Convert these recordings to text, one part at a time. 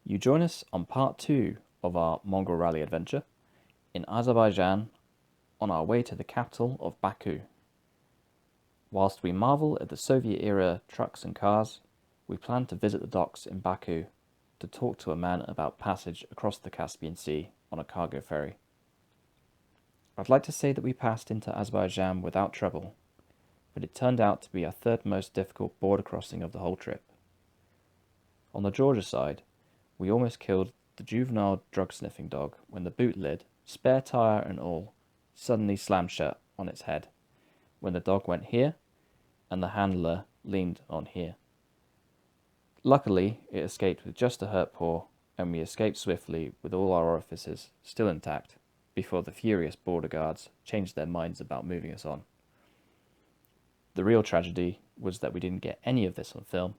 You join us on part 2 of our Mongol rally adventure in Azerbaijan on our way to the capital of Baku. Whilst we marvel at the Soviet-era trucks and cars, we plan to visit the docks in Baku to talk to a man about passage across the Caspian Sea on a cargo ferry. I'd like to say that we passed into Azerbaijan without trouble, but it turned out to be our third most difficult border crossing of the whole trip. On the Georgia side, we almost killed the juvenile drug-sniffing dog when the boot lid, spare tire and all, suddenly slammed shut on its head, when the dog went here and the handler leaned on here. Luckily, it escaped with just a hurt paw, and we escaped swiftly with all our orifices still intact before the furious border guards changed their minds about moving us on. The real tragedy was that we didn't get any of this on film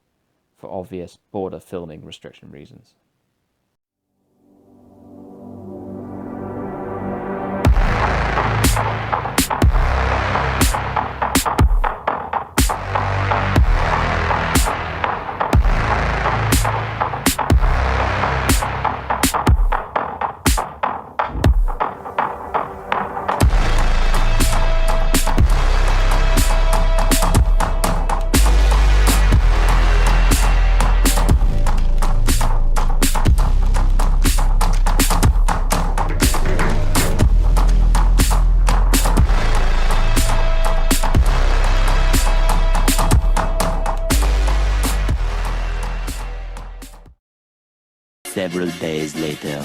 for obvious border filming restriction reasons. Several days later.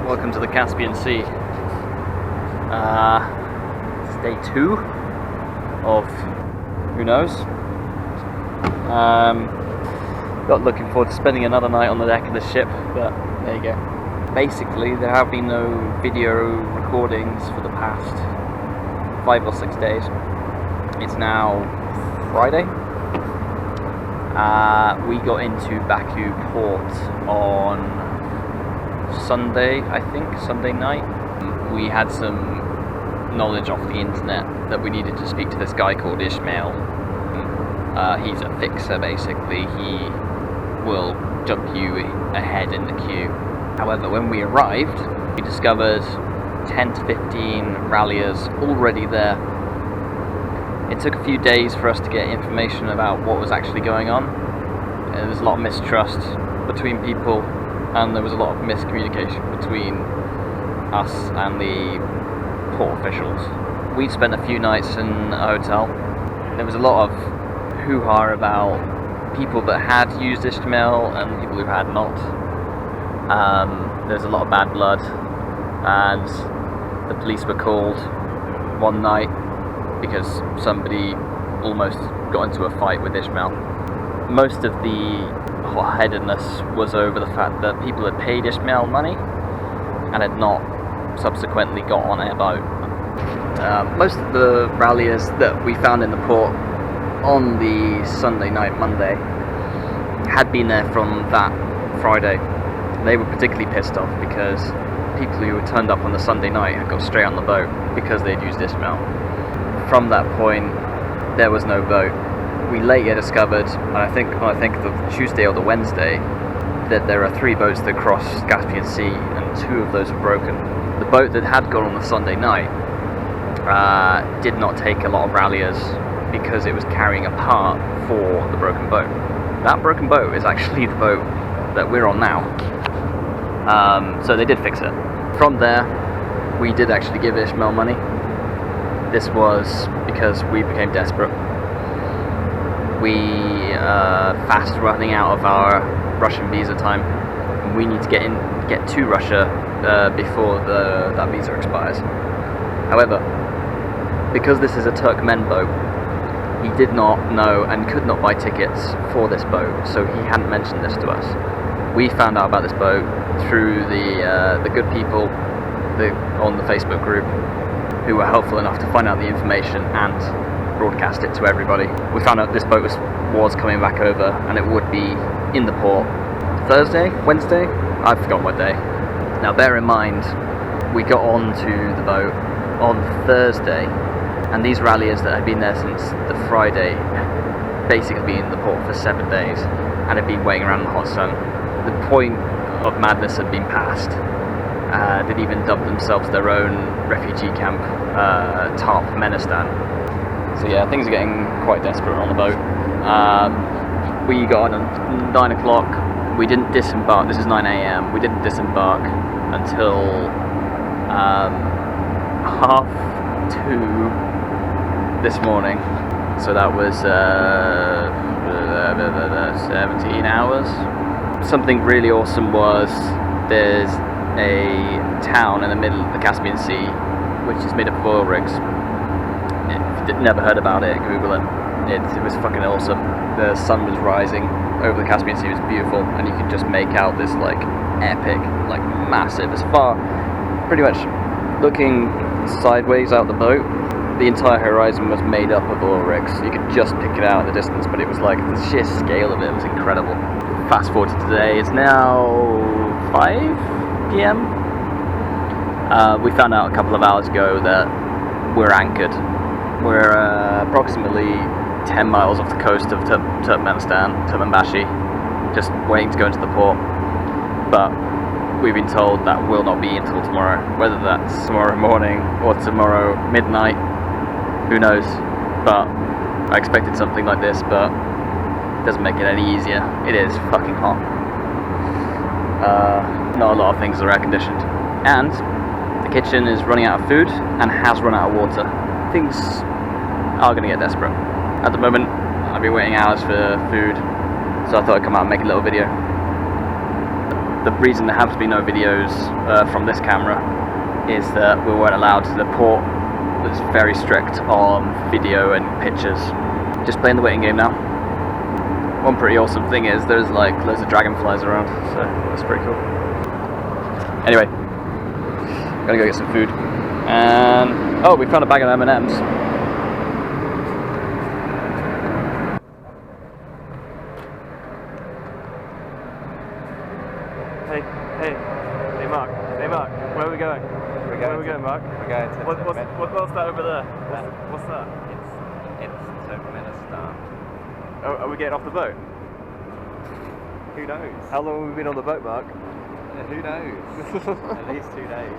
Welcome to the Caspian Sea. It's day 2 of who knows. Not looking forward to spending another night on the deck of the ship, but there you go. Basically, there have been no video recordings for the past 5 or 6 days. It's now Friday. We got into Baku port on Sunday, I think, Sunday night. We had some knowledge off the internet that we needed to speak to this guy called Ishmael. He's a fixer, basically. He will jump you ahead in the queue. However, when we arrived, we discovered 10 to 15 ralliers already there. It took a few days for us to get information about what was actually going on. There was a lot of mistrust between people, and there was a lot of miscommunication between us and the port officials. We spent a few nights in a hotel. There was a lot of hoo-ha about people that had used Ishmael and people who had not. There's a lot of bad blood, and the police were called one night because somebody almost got into a fight with Ishmael. Most of the hot-headedness was over the fact that people had paid Ishmael money and had not subsequently got on a boat. Most of the ralliers that we found in the port on the Sunday night, Monday, had been there from that Friday. They were particularly pissed off because people who had turned up on the Sunday night had got straight on the boat because they'd used Ishmael. From that point, there was no boat. We later discovered, and I think the Tuesday or the Wednesday, that there are 3 boats that cross Caspian Sea, and 2 of those are broken. The boat that had gone on the Sunday night did not take a lot of ralliers because it was carrying a part for the broken boat. That broken boat is actually the boat that we're on now. So they did fix it. From there, we did actually give Ishmael money. This was because we became desperate. We fast running out of our Russian visa time. We need to get to Russia before that visa expires. However, because this is a Turkmen boat, he did not know and could not buy tickets for this boat, so he hadn't mentioned this to us. We found out about this boat through the good people on the Facebook group who were helpful enough to find out the information and broadcast it to everybody. We found out this boat was coming back over, and it would be in the port Thursday, Wednesday, I've forgotten what day. Now bear in mind, we got onto the boat on Thursday, and these ralliers that had been there since the Friday basically been in the port for 7 days and had been waiting around in the hot sun. The point of madness had been passed. They'd even dubbed themselves their own refugee camp, Turkmenistan. So yeah, things are getting quite desperate on the boat. We got on at 9 o'clock. We didn't disembark. This is 9 a.m. We didn't disembark until 2:30 this morning. So that was 17 hours. Something really awesome was there's a town in the middle of the Caspian Sea which is made up of oil rigs. If you've never heard about it, Google it. It was fucking awesome. The sun was rising over the Caspian Sea. It was beautiful, and you could just make out this like epic, like massive, as far, pretty much looking sideways out the boat, the entire horizon was made up of oil rigs. You could just pick it out in the distance, but it was like the sheer scale of it was incredible. Fast forward to today, it's now 5 p.m. We found out a couple of hours ago that we're anchored. We're approximately 10 miles off the coast of Turkmenbashi, just waiting to go into the port. But we've been told that will not be until tomorrow. Whether that's tomorrow morning or tomorrow midnight, who knows. But I expected something like this, but it doesn't make it any easier. It is fucking hot. Not a lot of things are air conditioned. And the kitchen is running out of food and has run out of water. Things are going to get desperate. At the moment, I've been waiting hours for food, so I thought I'd come out and make a little video. The reason there have been no videos from this camera is that we weren't allowed to. The port was very strict on video and pictures. Just playing the waiting game now. One pretty awesome thing is there's like loads of dragonflies around, so that's pretty cool. Anyway, gotta go get some food. And oh, we found a bag of M&Ms. Hey Mark, where are we going? Where are we going, Mark? We're going to... What's that over there? What's that? It's Turkmenistan. Oh, are we getting off the boat? Who knows? How long have we been on the boat, Mark? Who knows? At least 2 days.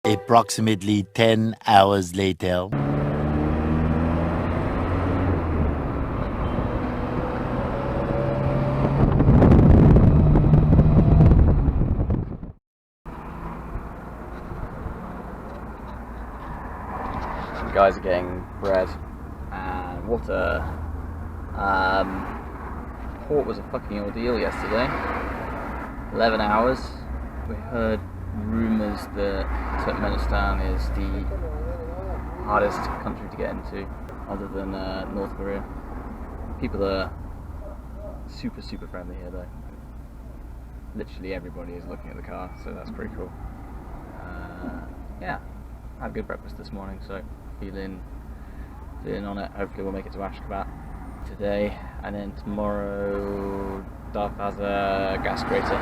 Approximately 10 hours later. The guys are getting bread and water. Port was a fucking ordeal yesterday. 11 hours. We heard rumours that Turkmenistan is the hardest country to get into, other than North Korea. People are super friendly here though. Literally everybody is looking at the car, so that's pretty cool. Yeah, I had a good breakfast this morning, so feeling on it. Hopefully we'll make it to Ashgabat today, and then tomorrow Darfaza gas crater.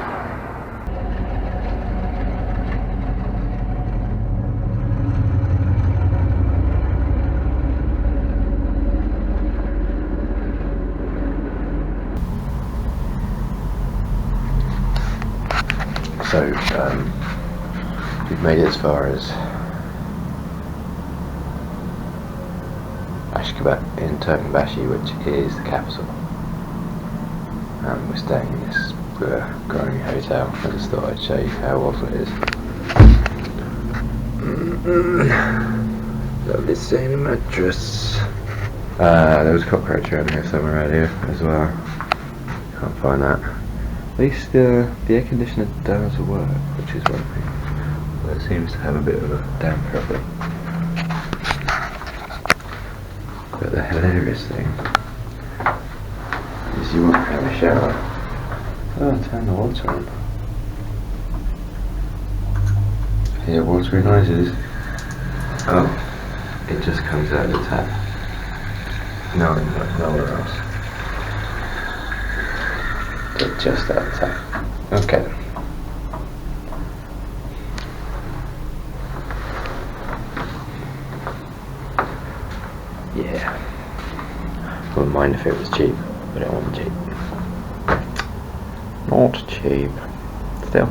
So, we've made it as far as Ashgabat in Turkmenbashi, which is the capital. We're staying in this growing hotel. I just thought I'd show you how awful it is. Lovely staying mattress. There was a cockroach around here somewhere earlier as well. Can't find that. At least the air conditioner does work, which is one thing, but it seems to have a bit of a damp problem. But the hilarious thing is you want to have a shower. Oh, turn the water on. Hear water noises. Oh, it just comes out of the tap. Nowhere else. just outside. Okay. Yeah. Wouldn't mind if it was cheap, but it wasn't cheap. Not cheap. Still.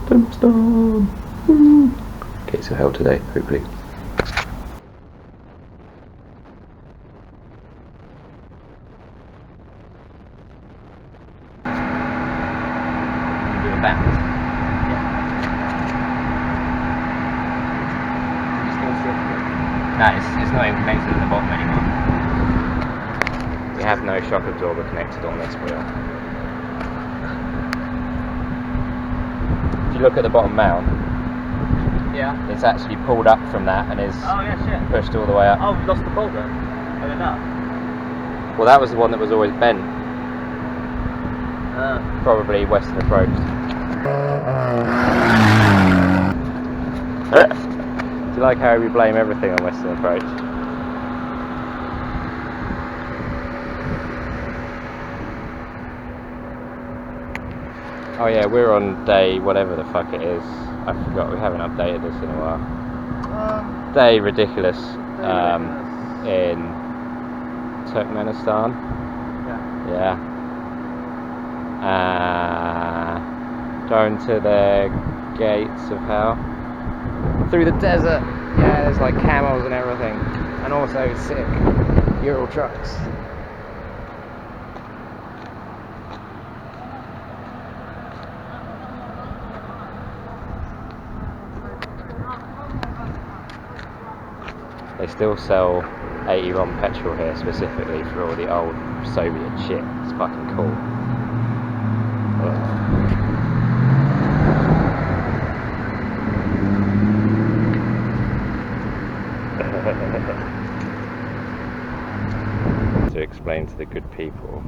Tombstone. Woo. Gates of hell today, hopefully. Do a bounce. No, it's not even connected at the bottom anymore. We have no shock absorber connected on this wheel. If you look at the bottom mount, Yeah. it's actually pulled up from that and is Oh yeah, shit. pushed all the way up. Oh, we lost the boulder. I don't know. Well, that was the one that was always bent. Probably western approach. Do you like how we blame everything on western approach? Oh yeah, we're on day whatever the fuck it is. I forgot, we haven't updated this in a while. Day ridiculous in Turkmenistan. Yeah. Going to the gates of hell. Through the desert. Yeah, there's like camels and everything. And also sick Ural trucks. They still sell 80 RON petrol here specifically for all the old Soviet shit. It's fucking cool. To explain to the good people.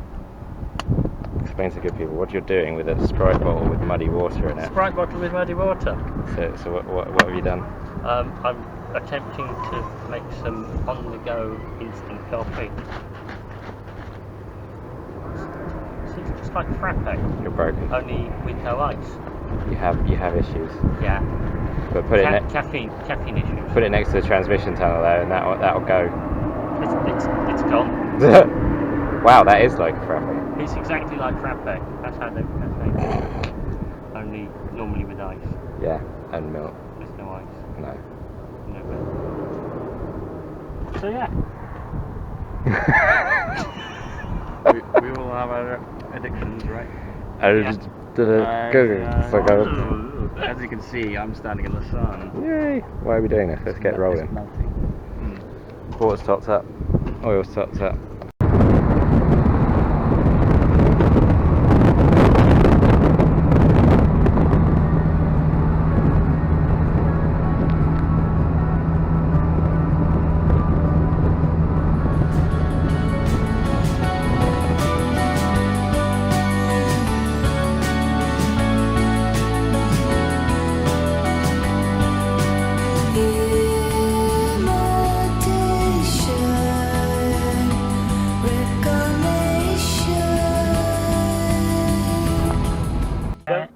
Explain to the good people what you're doing with a Sprite bottle with muddy water in it. Sprite bottle with muddy water. So what have you done? I'm attempting to make some on-the-go instant coffee. It's just like frappe, You're broken. only with no ice. You have issues. Yeah. But put it caffeine issues. put it next to the transmission tunnel though, and that'll go. It's gone. Wow, that is like a frappe. It's exactly like frappe. That's how they do it. Only normally with ice. Yeah, and milk. There's no ice. No. No milk. So yeah. we all have our addictions, right? As you can see, I'm standing in the sun. Yay! Why are we doing this? Let's get rolling. Water's topped up. Oil's topped up.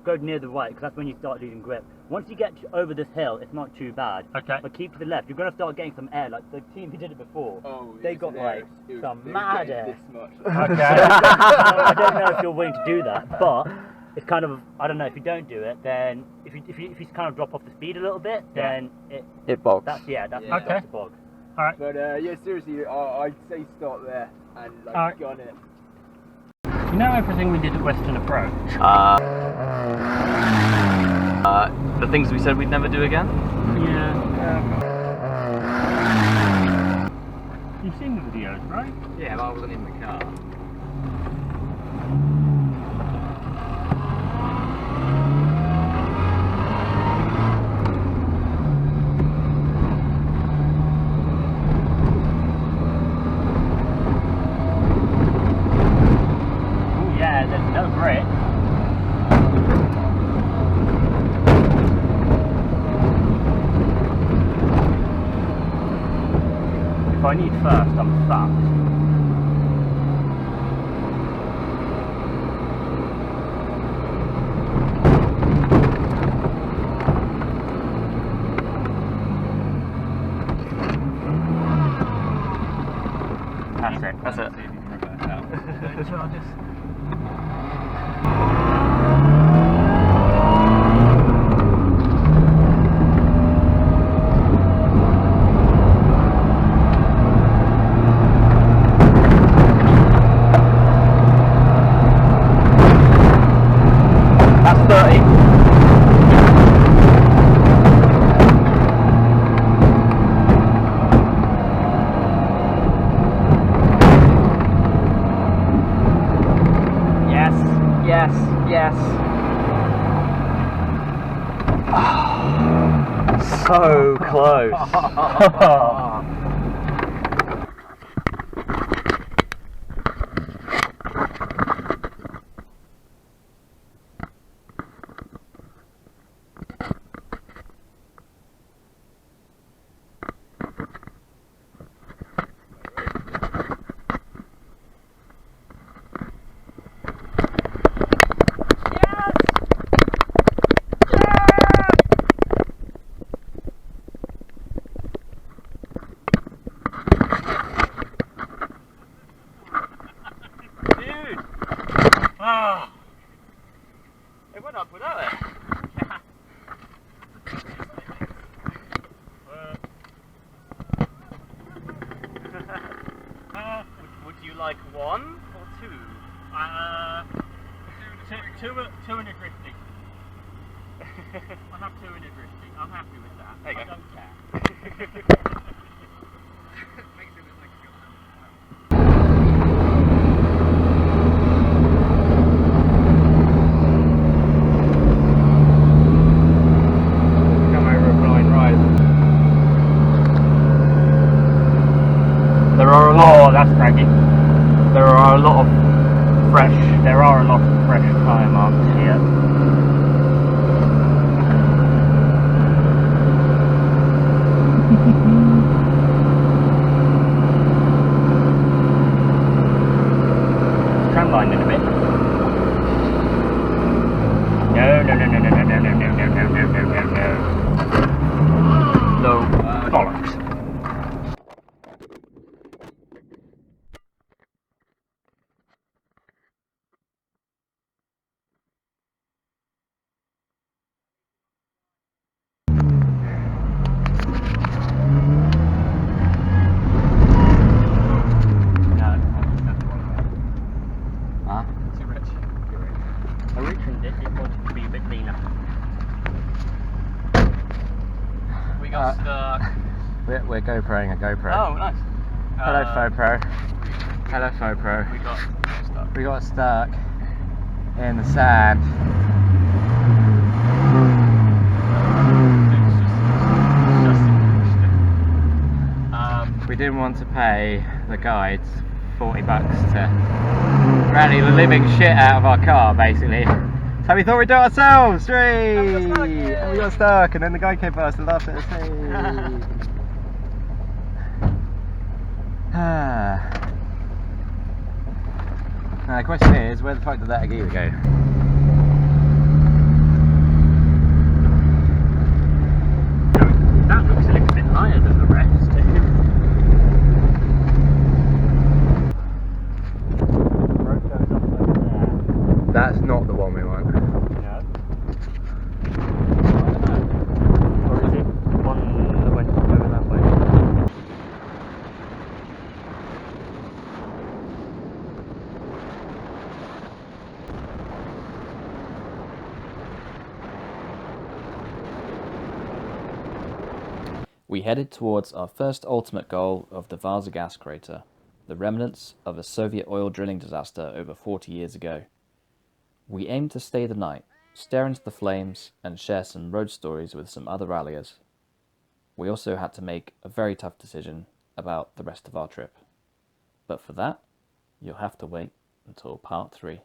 Go near the right, because that's when you start losing grip. Once you get over this hill, it's not too bad. Okay. But keep to the left. You're going to start getting some air. Like the team who did it before, they got like some mad air. Okay. I don't know if you're willing to do that, but it's kind of, I don't know, if you don't do it, then if you kind of drop off the speed a little bit, then It bogs. that's Okay. the bog. Alright. But yeah, seriously, I'd say start there and like Alright. gun it. You know everything we did at Western Approach? The things we said we'd never do again? Yeah. You've seen the videos, right? Yeah, but I wasn't in the car. Oh yeah, there's no brake. If I need first, I'm fucked. gas. So close. It went up without it. Would you like one or two? Two and a drifting. I'll have two and a drifting. I'm happy with that. There you I go. don't care. Oh, that's cracking. There are a lot of fresh tyre marks here. Tramline in a bit. No. No, bollocks. We're GoProing a GoPro. Oh, nice. Hello, FoPro. Hello, FoPro. We got stuck in the sand. We didn't want to pay the guides $40 to rally the living shit out of our car, basically. So we thought we'd do it ourselves, and we got stuck, and then the guy came past and laughed at us. Now the question is, where the fuck did that gear go? That looks a little bit higher than the rest. Road goes up over there. That's not the one we want. No. Or is it one that went over that way? We headed towards our first ultimate goal of the Varza gas crater, the remnants of a Soviet oil drilling disaster over 40 years ago. We aimed to stay the night, stare into the flames, and share some road stories with some other ralliers. We also had to make a very tough decision about the rest of our trip. But for that, you'll have to wait until part 3.